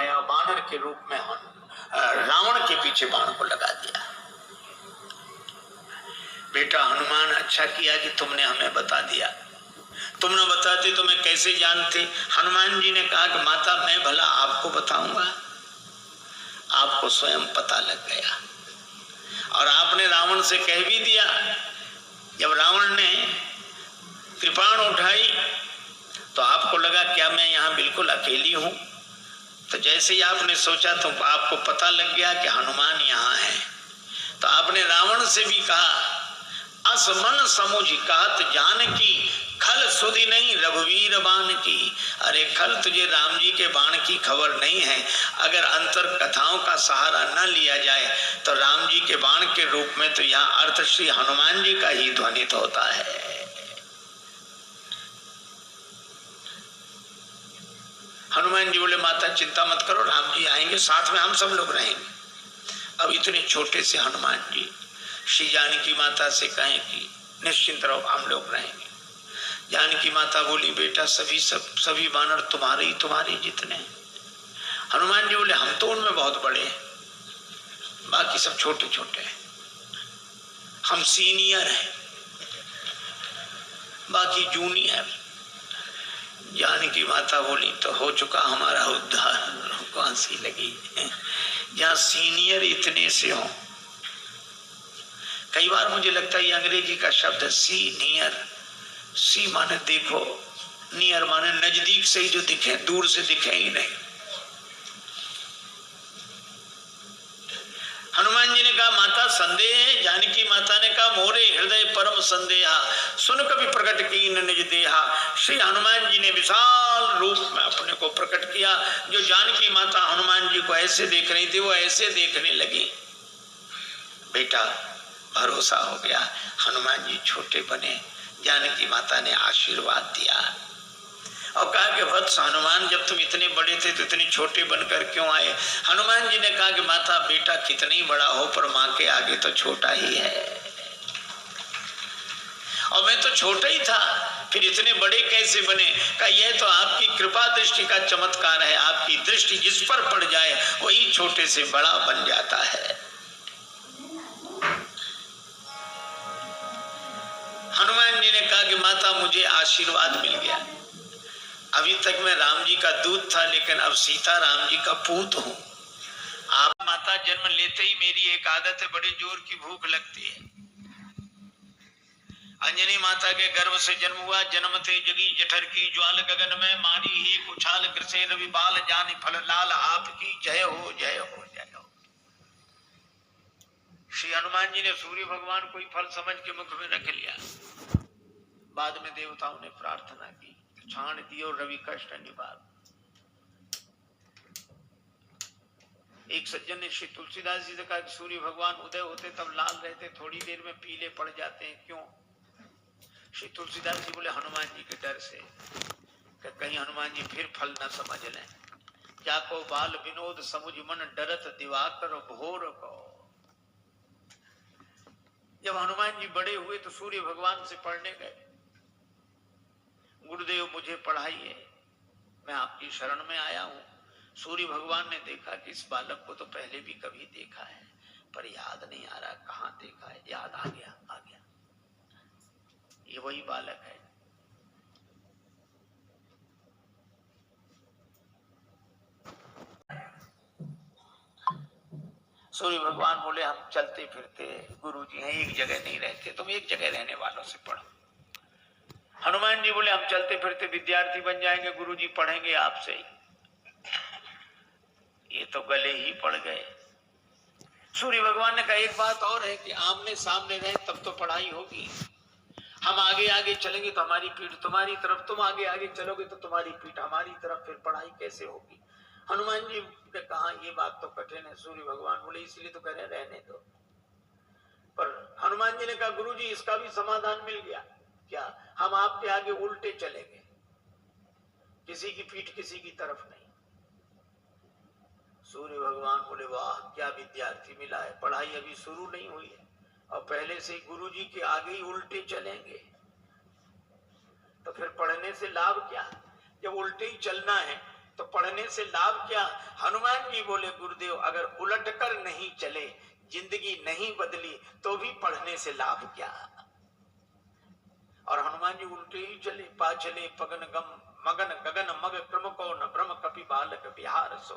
आया, बानर के रूप में रावण के पीछे बाण को लगा दिया। बेटा हनुमान, अच्छा किया कि तुमने हमें बता दिया, तुम न बताते तो मैं कैसे जानते। हनुमान जी ने कहा कि माता मैं भला आपको बताऊंगा, आपको स्वयं पता लग गया और आपने रावण से कह भी दिया। जब रावण ने कृपाण उठाई तो आपको लगा क्या मैं यहाँ बिल्कुल अकेली हूं, तो जैसे ही आपने सोचा तो आपको पता लग गया कि हनुमान यहाँ है। तो आपने रावण से भी कहा, अस मन समुझ कहत जानकी, खल सुधि नहीं रघुवीर बाण की। अरे खल, तुझे राम जी के बाण की खबर नहीं है। अगर अंतर कथाओं का सहारा न लिया जाए तो राम जी के बाण के रूप में तो यहाँ अर्थ श्री हनुमान जी का ही ध्वनित होता है। हनुमान जी बोले माता चिंता मत करो, राम जी आएंगे, साथ में हम सब लोग रहेंगे। अब इतने छोटे से हनुमान जी श्री जानकी माता से कहें कि निश्चिंत रहो, हम लोग रहेंगे। जानकी माता बोली बेटा सभी बानर तुम्हारे जितने। हनुमान जी बोले हम तो उनमें बहुत बड़े हैं, बाकी सब छोटे छोटे हैं, हम सीनियर हैं, बाकी जूनियर। जानकी माता बोली तो हो चुका हमारा उद्धार, कौन सी लगी जहाँ सीनियर इतने से हो। कई बार मुझे लगता है ये अंग्रेजी का शब्द है सीनियर, सी माने देखो, नियर माने नजदीक से ही जो दिखे, दूर से दिखे ही नहीं। हनुमान जी ने कहा माता संदेह है। जानकी माता ने कहा मोरे हृदय परम संदेहा, सुन कभी प्रकट कीन निज देहा। श्री हनुमान जी ने विशाल रूप में अपने को प्रकट किया। जो जानकी माता हनुमान जी को ऐसे देख रही थी वो ऐसे देखने लगी। बेटा भरोसा हो गया, हनुमान जी छोटे बने। जानकी माता ने आशीर्वाद दिया और कहा कि वत्स हनुमान, जब तुम इतने बड़े थे तो इतने छोटे बनकर क्यों आए। हनुमान जी ने कहा कि माता बेटा कितनी बड़ा हो पर माँ के आगे तो छोटा ही है, और मैं तो छोटा ही था, फिर इतने बड़े कैसे बने। कहा यह तो आपकी कृपा दृष्टि का चमत्कार है, आपकी दृष्टि जिस पर पड़ जाए वही छोटे से बड़ा बन जाता है। हनुमान जी ने कहा कि माता मुझे आशीर्वाद मिल गया, अभी तक मैं राम जी का दूत था लेकिन अब सीता राम जी का पूत हूं। आप माता जन्म लेते ही मेरी एक आदत है, बड़े जोर की भूख लगती है। अंजनी माता के गर्भ से जन्म हुआ, जन्मते जगी जठर की ज्वाल गगन में, मारी एक उछाल कृषे रवि बाल जान फल लाल, आपकी जय हो जय हो जय हो। श्री हनुमान जी ने सूर्य भगवान को ही फल समझ के मुख में रख लिया। बाद में देवताओं ने प्रार्थना की, छाण दियो रवि कष्ट निवार। एक सज्जन ने श्री तुलसीदास जी से कहा कि सूर्य भगवान उदय होते तब लाल रहते, थोड़ी देर में पीले पड़ जाते हैं, क्यों। श्री तुलसीदास जी बोले हनुमान जी के डर से, कि कहीं हनुमान जी फिर फल न समझ लें। क्या को बाल विनोद समुझ मन, डरत दिवाकर भोर को। जब हनुमान जी बड़े हुए तो सूर्य भगवान से पढ़ने गए, गुरुदेव मुझे पढ़ाइए, मैं आपकी शरण में आया हूं। सूर्य भगवान ने देखा कि इस बालक को तो पहले भी कभी देखा है पर याद नहीं आ रहा, कहां देखा है। याद आ गया, ये वही बालक है। सूर्य भगवान बोले हम चलते फिरते गुरुजी हैं, एक जगह नहीं रहते, तुम एक जगह रहने वालों से पढ़ो। हनुमान जी बोले हम चलते फिरते विद्यार्थी बन जाएंगे, गुरुजी पढ़ेंगे आपसे ही। ये तो गले ही पड़ गए। सूर्य भगवान ने कहा एक बात और है कि आमने सामने रहे तब तो पढ़ाई होगी, हम आगे आगे चलेंगे तो हमारी पीठ तुम्हारी तरफ, तुम आगे आगे चलोगे तो तुम्हारी पीठ हमारी तरफ, फिर पढ़ाई कैसे होगी। हनुमान जी ने कहा ये बात तो कठिन है। सूर्य भगवान बोले इसलिए तो कह रहे रहने दो। पर हनुमान जी ने कहा गुरुजी इसका भी समाधान मिल गया। क्या, हम आपके आगे उल्टे चलेंगे, किसी की पीठ किसी की तरफ नहीं। सूर्य भगवान बोले वाह क्या विद्यार्थी मिला है, पढ़ाई अभी शुरू नहीं हुई है और पहले से गुरुजी के आगे ही उल्टे चलेंगे, तो फिर पढ़ने से लाभ क्या। जब उल्टे ही चलना है तो पढ़ने से लाभ क्या? हनुमान जी बोले गुरुदेव अगर उलट कर नहीं चले, जिंदगी नहीं बदली, तो भी पढ़ने से लाभ क्या? और हनुमान जी उल्टे ही चले, पा चले पगन गम मगन गगन मग क्रम को न ब्रह्म कपि बालक बिहार सो।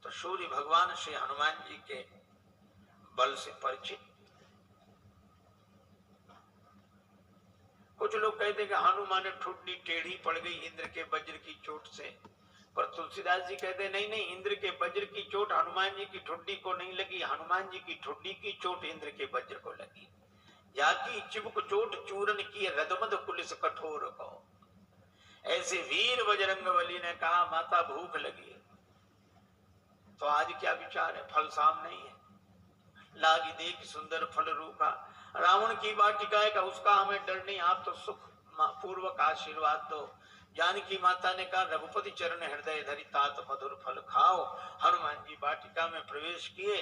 तो सूर्य भगवान से हनुमान जी के बल से परिचित। कुछ लोग कहते कि हनुमान ठुड्डी टेढ़ी पड़ गई इंद्र के वज्र की चोट से, पर तुलसीदास जी कहते नहीं नहीं, इंद्र के वज्र की चोट हनुमान जी की ठुड्डी को नहीं लगी, हनुमान जी की ठुड्डी की चोट इंद्र के वज्र को लगी। जाकी चिबुक चोट चूरन की रदमद पुलिस कठोर को। ऐसे वीर बजरंगबली ने कहा माता भूख लगी। तो आज क्या विचार है? फल साम नहीं है, लागी देख सुंदर फल रूखा। रावण की वाटिका का उसका हमें डर नहीं, आप तो सुख पूर्वक आशीर्वाद दो। जानकी माता ने कहा रघुपति चरण हृदय धरि तात मधुर फल खाओ। हनुमान जी वाटिका में प्रवेश किए,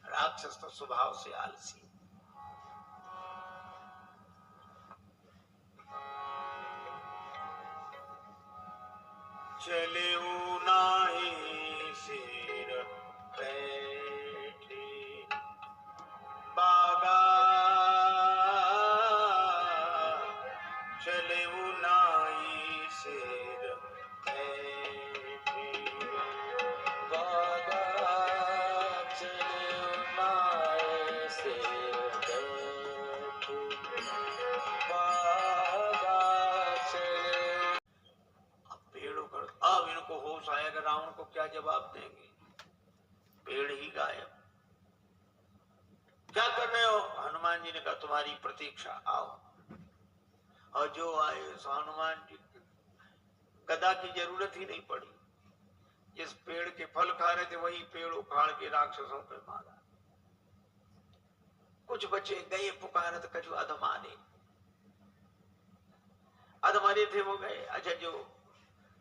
राक्षस तो स्वभाव से आलसी। चले नाई सिर बैठे बागा, चले नाई सिर बैठे बागा, चले नाई सिर बैठे बागा, चले। अब इनको होश आएगा रावण को क्या जवाब देंगे? पेड़ ही गायब। क्या कर रहे हो? हनुमान जी ने कहा तुम्हारी प्रतीक्षा, आओ। और जो आए सो हनुमान जी गदा की जरूरत ही नहीं पड़ी। जिस पेड़ के फल खा रहे थे वही पेड़ उखाड़ के राक्षसों पे मारा। कुछ बचे गए पुकारत कछु अधमारे, अधमरे थे वो गए। अच्छा जो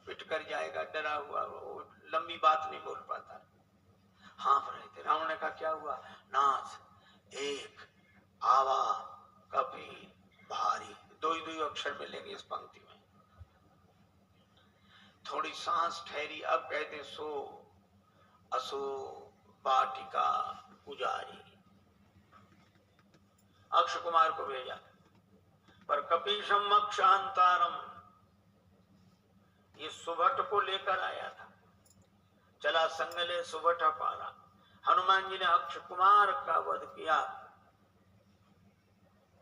पिट कर जाएगा डरा हुआ वो लंबी बात नहीं बोल पाता, हाँफ रहे थे। रावण ने कहा क्या हुआ? नाथ एक आवा कपि भारी, दो ही अक्षर मिलेंगे इस पंक्ति में। थोड़ी सांस ठहरी, अब कहते सो असो वाटिका पुजारी। अक्षय कुमार को भेजा, पर कपीशम अक्षांतारम, ये सुभट को लेकर आया था। चला संगले सुभट पारा। हनुमान जी ने अक्षय कुमार का वध किया।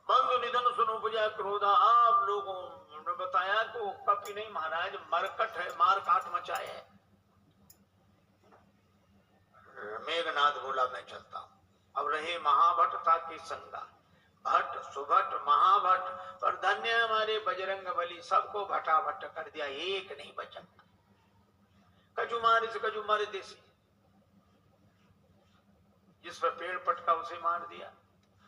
बंधु निधन सुन उपजा क्रोधा। आप लोगों ने बताया कि वो कपि नहीं महाराज मरकट है, मार काट मचाए है। मेघनाथ बोला मैं चलता हूं। अब रहे महाभट्टता की संगा, भट्ट सुभट महाभट्ट, पर धन्य हमारे बजरंगबली, सबको भटाभट कर दिया, एक नहीं बचा। कजू मारे से कजू मारे देसी, जिस पर पेड़ पटका उसे मार दिया।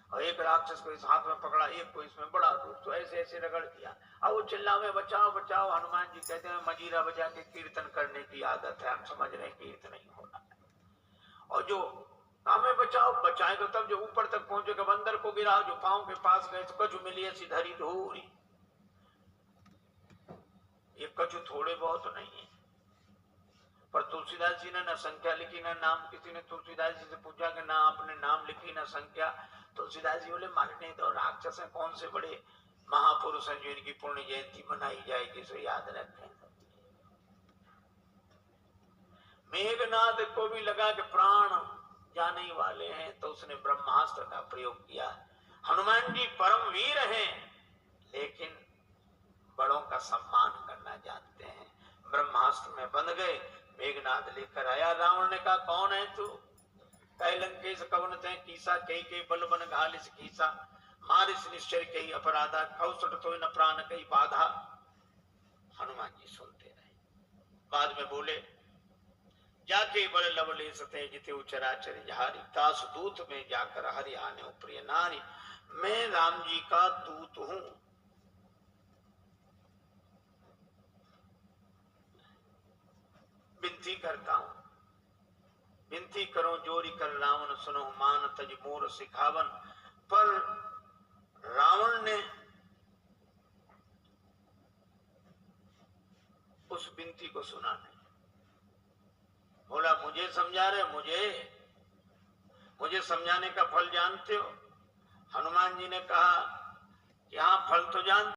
और एक राक्षस को इस हाथ में पकड़ा, एक को इसमें बड़ा दूर, तो ऐसे ऐसे रगड़ दिया। अब वो चिल्ला में बचाओ बचाओ। हनुमान जी कहते हैं मजीरा बजा के कीर्तन करने की आदत है, हम समझ रहे हैं कीर्तन नहीं होना है। और जो हमें बचाओ बचाए तो तब जो ऊपर तक पहुंचेगा, बंदर को गिरा, जो पांव के पास गए तो कछु मिली ऐसी धरी धूरी। ये कछु थोड़े बहुत नहीं है। पर तुलसीदास जी ने न संख्या लिखी न नाम। किसी ने तुलसीदास जी से पूछा कि ना आपने नाम लिखी ना संख्या। तुलसीदास जी बोले मारने दो, राक्षस है, कौन से बड़े महापुरुष हैं जो इनकी पुण्य जयंती मनाई जाएगी, सो याद रखें। मेघनाथ को भी लगा कि प्राण जाने वाले हैं, तो उसने ब्रह्मास्त्र का प्रयोग किया। हनुमान जी परम वीर हैं, लेकिन बड़ों का सम्मान करना जानते हैं। ब्रह्मास्त्र में बंध गए। मेघनाथ लेकर आया। रावण ने कहा कौन है तू? कैलंकेश कवन ते कीसा, कई बल बन घालिस कीसा, मारिस निश्चय कई अपराधा, कौसट तो न प्राण कई बाधा। हनुमान जी सुनते रहे। बाद में बोले जाके बड़ लवले सते जिते उचराचर जहारी, दास दूत में जाकर हरि आने प्रिय नारी, मैं राम जी का दूत हूं। विनती करता हूं, विनती करो जोरी कर रावण सुनो, मान तज मोर सिखावन। पर रावण ने उस विनती को सुना नहीं। बोला मुझे समझा रहे, मुझे समझाने का फल जानते हो? हनुमान जी ने कहा कि हाँ, फल तो जानते